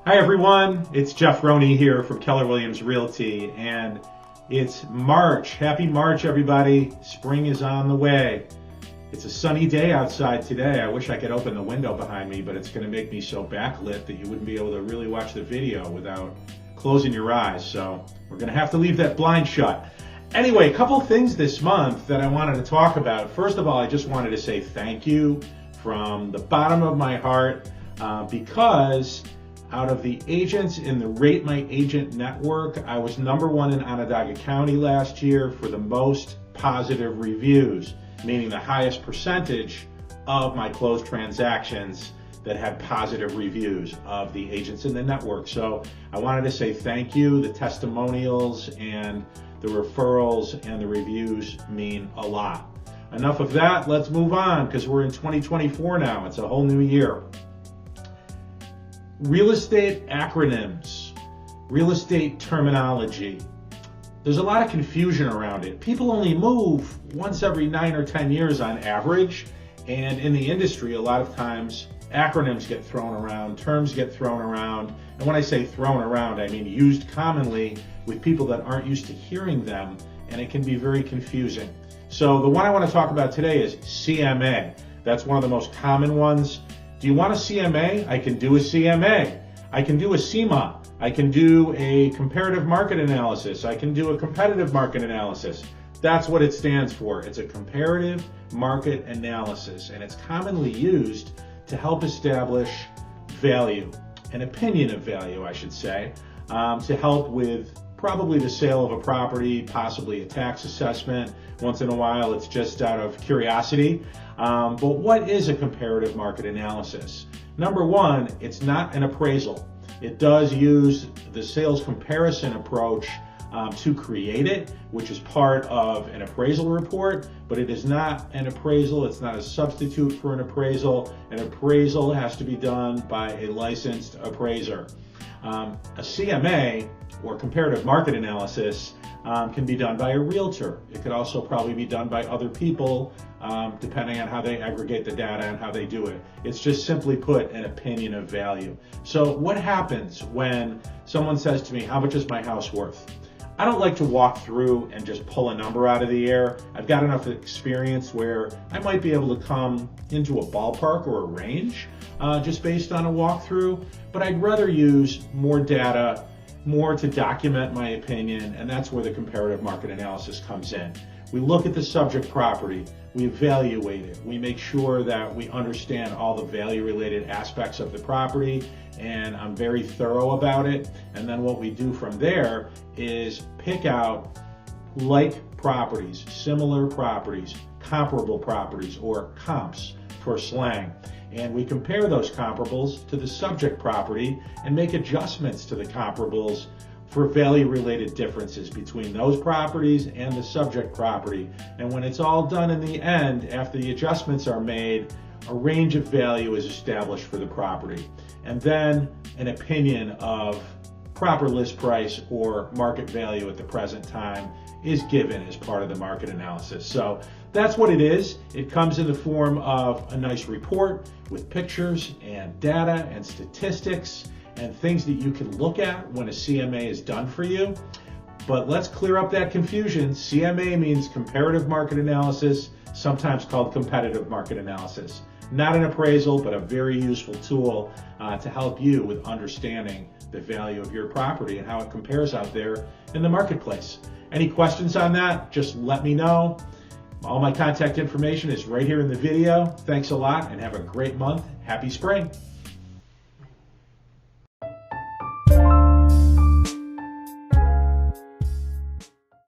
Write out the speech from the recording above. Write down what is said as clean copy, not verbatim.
Hi everyone, it's Jeff Roney here from Keller Williams Realty, and it's March. Happy March everybody. Spring is on the way. It's a sunny day outside today. I wish I could open the window behind me, but it's going to make me so backlit that you wouldn't be able to really watch the video without closing your eyes. So we're going to have to leave that blind shut. Anyway, a couple things this month that I wanted to talk about. First of all, I just wanted to say thank you from the bottom of my heart because out of the agents in the Rate My Agent network, I was #1 in Onondaga County last year for the most positive reviews, meaning the highest percentage of my closed transactions that had positive reviews of the agents in the network. So I wanted to say thank you. The testimonials and the referrals and the reviews mean a lot. Enough of that, let's move on because we're in 2024 now. It's a whole new year. Real estate acronyms, real estate terminology. There's a lot of confusion around it. People only move once every 9 or 10 years on average, and in the industry, a lot of times acronyms get thrown around, terms get thrown around, and when I say thrown around, I mean used commonly with people that aren't used to hearing them, and it can be very confusing. So the one I want to talk about today is CMA. That's one of the most common ones. Do you want a CMA? I can do a CMA. I can do a CMA. I can do a comparative market analysis. I can do a competitive market analysis. That's what it stands for. It's a comparative market analysis, and it's commonly used to help establish value, an opinion of value, I should say, to help with probably the sale of a property, possibly a tax assessment. Once in a while, it's just out of curiosity. But what is a comparative market analysis? Number one, it's not an appraisal. It does use the sales comparison approach to create it, which is part of an appraisal report, but it is not an appraisal. It's not a substitute for an appraisal. An appraisal has to be done by a licensed appraiser. A CMA, or comparative market analysis, can be done by a realtor. It could also probably be done by other people, depending on how they aggregate the data and how they do it. It's just simply put an opinion of value. So what happens when someone says to me, how much is my house worth? I don't like to walk through and just pull a number out of the air. I've got enough experience where I might be able to come into a ballpark or a range just based on a walkthrough, but I'd rather use more data, more to document my opinion, and that's where the comparative market analysis comes in. We look at the subject property, we evaluate it, we make sure that we understand all the value-related aspects of the property, and I'm very thorough about it. And then what we do from there is pick out like properties, similar properties, comparable properties, or comps for slang. And we compare those comparables to the subject property and make adjustments to the comparables for value-related differences between those properties and the subject property. And when it's all done in the end, after the adjustments are made, a range of value is established for the property. And then an opinion of proper list price or market value at the present time is given as part of the market analysis. So that's what it is. It comes in the form of a nice report with pictures and data and statistics and things that you can look at when a CMA is done for you. But let's clear up that confusion. CMA means comparative market analysis, sometimes called competitive market analysis. Not an appraisal, but a very useful tool to help you with understanding the value of your property and how it compares out there in the marketplace. Any questions on that? Just let me know. All my contact information is right here in the video. Thanks a lot and have a great month. Happy spring.